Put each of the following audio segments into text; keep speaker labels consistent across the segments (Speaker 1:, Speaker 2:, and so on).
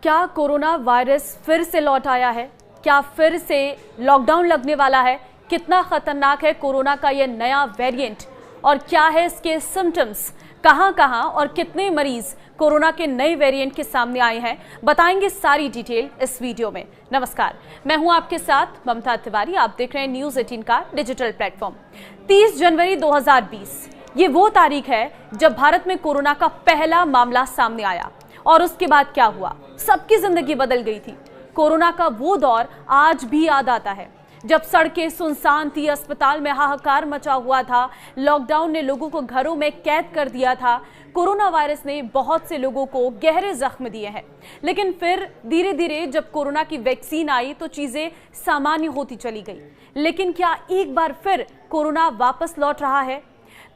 Speaker 1: क्या corona virus फिर से लौट आया है? क्या फिर से लॉकडाउन लगने वाला है? कितना खतरनाक है कोरोना का यह नया वेरिएंट और क्या है इसके सिम्टम्स? कहां और कितने मरीज कोरोना के नए वेरिएंट के सामने आए हैं, बताएंगे सारी डिटेल इस वीडियो में। नमस्कार, मैं हूं आपके साथ ममता तिवारी। आप देख रहे हैं न्यूज़ 18 का डिजिटल प्लेटफॉर्म। 30 जनवरी 2020 ये वो तारीख है जब भारत में कोरोना का पहला मामला सामने आया और उसके बाद क्या हुआ, सबकी जिंदगी बदल गई थी। कोरोना का वो दौर आज भी याद आता है जब सड़कें सुनसान थी, अस्पताल में हाहाकार मचा हुआ था, लॉकडाउन ने लोगों को घरों में कैद कर दिया था। कोरोना वायरस ने बहुत से लोगों को गहरे जख्म दिए हैं, लेकिन फिर धीरे धीरे जब कोरोना की वैक्सीन आई तो चीजें सामान्य होती चली गई। लेकिन क्या एक बार फिर कोरोना वापस लौट रहा है?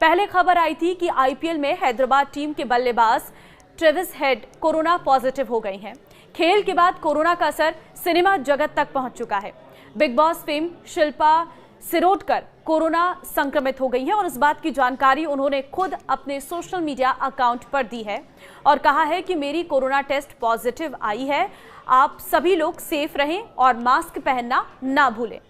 Speaker 1: पहले खबर आई थी कि आईपीएल में हैदराबाद टीम के बल्लेबाज ट्रेविस हेड कोरोना पॉजिटिव हो गए हैं। खेल के बाद कोरोना का असर सिनेमा जगत तक पहुंच चुका है। Big boss fame Shilpa Shirodkar corona संक्रमित हो गई हैं और इस बात की जानकारी उन्होंने खुद अपने सोशल मीडिया अकाउंट पर दी है और कहा है कि मेरी कोरोना टेस्ट पॉजिटिव आई है, आप सभी लोग सेफ रहें और मास्क पहनना ना भूलें।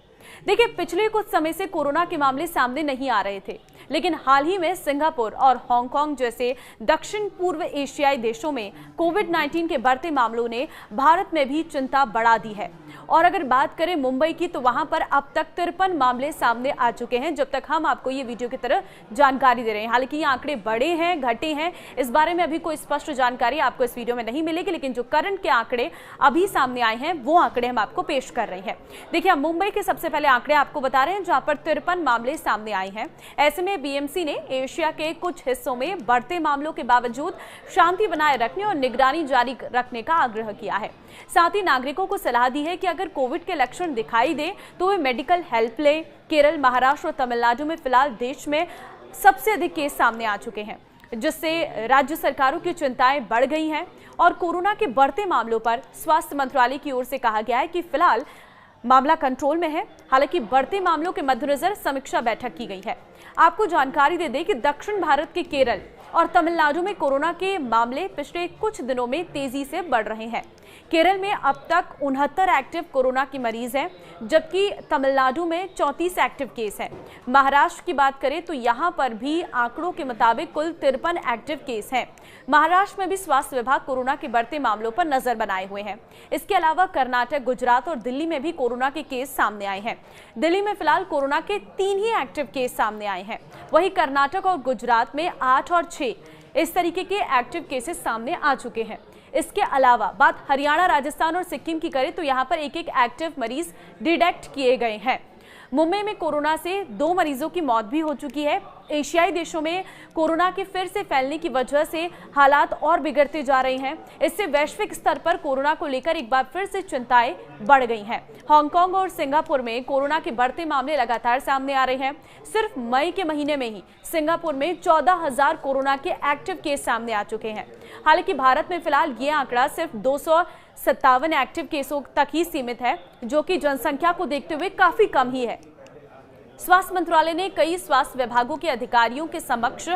Speaker 1: देखिए, पिछले कुछ समय से कोरोना के मामले सामने नहीं आ रहे थे, लेकिन हाल ही में सिंगापुर और हांगकांग जैसे दक्षिण पूर्व एशियाई देशों में कोविड-19 के बढ़ते मामलों ने भारत में भी चिंता बढ़ा दी है। और अगर बात करें मुंबई की, तो वहां पर अब तक 53 मामले सामने आ चुके हैं जब तक हम आपको ये वीडियो की तरह जानकारी दे रहे हैं। हालांकि ये आंकड़े बढ़े हैं, घटे हैं, इस बारे में अभी कोई स्पष्ट जानकारी आपको इस वीडियो में नहीं मिलेगी, लेकिन जो करंट के आंकड़े अभी सामने आए हैं वो आंकड़े हम आपको पेश कर रहे हैं। देखिए, हम मुंबई के सबसे पहले आंकड़े आपको बता रहे हैं जहां पर 53 मामले सामने आए हैं। ऐसे में बीएमसी ने एशिया के कुछ हिस्सों में बढ़ते मामलों के बावजूद शांति बनाए रखने और निगरानी जारी रखने का आग्रह किया है। साथ ही नागरिकों को सलाह दी है कि अगर कोविड के लक्षण दिखाई दे तो वे मेडिकल हेल्प लें। केरल, महाराष्ट्र और तमिलनाडु में फिलहाल देश में सबसे अधिक केस सामने आ चुके हैं, जिससे राज्य सरकारों की चिंताएं बढ़ गई हैं और कोरोना के बढ़ते मामलों पर स्वास्थ्य मंत्रालय की ओर से कहा गया है कि फिलहाल मामला कंट्रोल में है। हालांकि बढ़ते मामलों के मद्देनजर समीक्षा बैठक की गई है। आपको जानकारी दे दें कि दक्षिण भारत के केरल और तमिलनाडु में कोरोना के मामले पिछले कुछ दिनों में तेजी से बढ़ रहे हैं। केरल में अब तक 69 एक्टिव कोरोना के मरीज हैं, जबकि तमिलनाडु में 34 एक्टिव केस हैं। महाराष्ट्र की बात करें तो यहां पर भी आंकड़ों के मुताबिक कुल 53 एक्टिव केस हैं। महाराष्ट्र में भी स्वास्थ्य विभाग कोरोना के बढ़ते मामलों पर नजर बनाए हुए हैं। इसके अलावा कर्नाटक, गुजरात और दिल्ली में भी कोरोना के केस सामने आए हैं। दिल्ली में फिलहाल कोरोना के 3 ही एक्टिव केस सामने आए हैं। वहीं कर्नाटक और गुजरात में 8 और 6 इस तरीके के एक्टिव केसेस सामने आ चुके हैं। इसके अलावा बात हरियाणा, राजस्थान और सिक्किम की करें तो यहाँ पर एक एक्टिव मरीज डिटेक्ट किए गए हैं। मुंबई में कोरोना से 2 मरीजों की मौत भी हो चुकी है। एशियाई देशों में कोरोना के फिर से फैलने की वजह से हालात और बिगड़ते जा रहे हैं। इससे वैश्विक स्तर पर कोरोना को लेकर एक बार फिर से चिंताएं बढ़ गई हैं। हांगकांग और सिंगापुर में कोरोना के बढ़ते मामले लगातार सामने आ रहे हैं। सिर्फ मई के महीने में ही सिंगापुर में 14,000 कोरोना के एक्टिव केस सामने आ चुके हैं। हालांकि भारत में फिलहाल ये आंकड़ा सिर्फ 257 एक्टिव केसों तक ही सीमित है, जो कि जनसंख्या को देखते हुए काफी कम ही है। स्वास्थ्य मंत्रालय ने कई स्वास्थ्य विभागों के अधिकारियों के समक्ष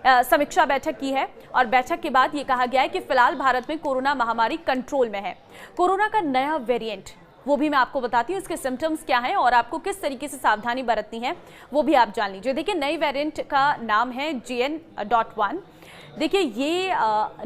Speaker 1: समीक्षा बैठक की है और बैठक के बाद ये कहा गया है कि फिलहाल भारत में कोरोना महामारी कंट्रोल में है। कोरोना का नया वेरिएंट वो भी मैं आपको बताती हूँ, इसके सिम्टम्स क्या हैं और आपको किस तरीके से सावधानी बरतनी है वो भी आप जान लीजिए। देखिए, नई वेरिएंट का नाम है JN.1। देखिए, ये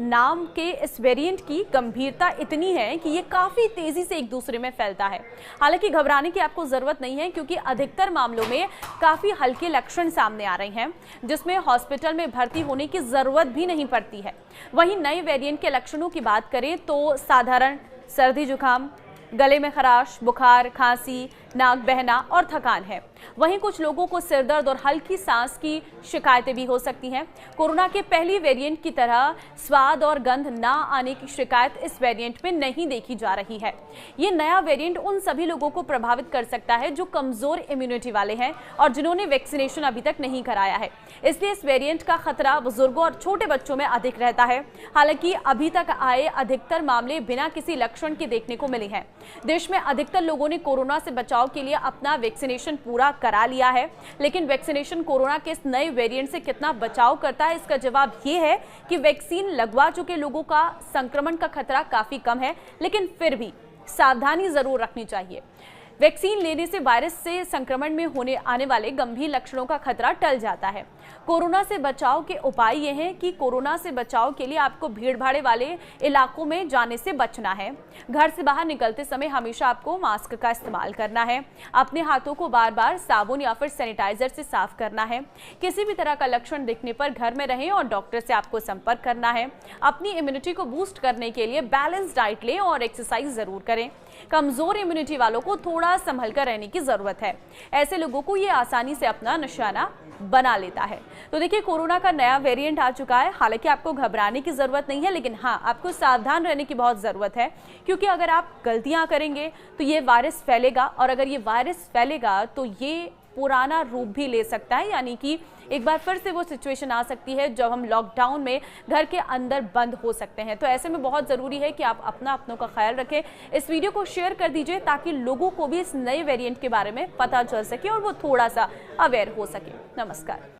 Speaker 1: नाम के इस वेरिएंट की गंभीरता इतनी है कि ये काफ़ी तेज़ी से एक दूसरे में फैलता है। हालांकि घबराने की आपको ज़रूरत नहीं है, क्योंकि अधिकतर मामलों में काफ़ी हल्के लक्षण सामने आ रहे हैं, जिसमें हॉस्पिटल में भर्ती होने की ज़रूरत भी नहीं पड़ती है। वहीं नए वेरिएंट के लक्षणों की बात करें तो साधारण सर्दी जुकाम, गले में खराश, बुखार, खांसी, नाक बहना और थकान है। वहीं कुछ लोगों को सिर दर्द और हल्की सांस की शिकायतें भी हो सकती हैं। कोरोना के पहली वेरिएंट की तरह स्वाद और गंध ना आने की शिकायत इस वेरिएंट में नहीं देखी जा रही है। ये नया वेरिएंट उन सभी लोगों को प्रभावित कर सकता है जो कमजोर इम्यूनिटी वाले हैं और जिन्होंने वैक्सीनेशन अभी तक नहीं कराया है। इसलिए इस वेरिएंट का खतरा बुजुर्गों और छोटे बच्चों में अधिक रहता है। हालांकि अभी तक आए अधिकतर मामले बिना किसी लक्षण के देखने को मिले हैं। देश में अधिकतर लोगों ने कोरोना से बचाव के लिए अपना वैक्सीनेशन पूरा करा लिया है, लेकिन वैक्सीनेशन कोरोना के इस नए वेरिएंट से कितना बचाव करता है, इसका जवाब ये है कि वैक्सीन लगवा चुके लोगों का संक्रमण का खतरा काफी कम है, लेकिन फिर भी सावधानी जरूर रखनी चाहिए। वैक्सीन लेने से वायरस से संक्रमण में होने आने वाले गंभीर लक्षणों का खतरा टल जाता है। कोरोना से बचाव के उपाय ये हैं कि कोरोना से बचाव के लिए आपको भीड़ भाड़ वाले इलाकों में जाने से बचना है। घर से बाहर निकलते समय हमेशा आपको मास्क का इस्तेमाल करना है। अपने हाथों को बार बार साबुन या फिर सैनिटाइजर से साफ करना है। किसी भी तरह का लक्षण दिखने पर घर में रहें और डॉक्टर से आपको संपर्क करना है। अपनी इम्यूनिटी को बूस्ट करने के लिए बैलेंस डाइट लें और एक्सरसाइज जरूर करें। कमजोर इम्यूनिटी वालों को थोड़ा संभल कर रहने की जरूरत है। ऐसे लोगों को ये आसानी से अपना निशाना बना लेता है। तो देखिए, कोरोना का नया वेरिएंट आ चुका है। हालांकि आपको घबराने की जरूरत नहीं है, लेकिन हाँ, आपको सावधान रहने की बहुत जरूरत है, क्योंकि अगर आप गलतियां करेंगे तो ये वायरस फैलेगा, और अगर ये वायरस फैलेगा तो ये पुराना रूप भी ले सकता है, यानी कि एक बार फिर से वो सिचुएशन आ सकती है जब हम लॉकडाउन में घर के अंदर बंद हो सकते हैं। तो ऐसे में बहुत जरूरी है कि आप अपनों का ख्याल रखें। इस वीडियो को शेयर कर दीजिए ताकि लोगों को भी इस नए वेरिएंट के बारे में पता चल सके और वो थोड़ा सा अवेयर हो सके। नमस्कार।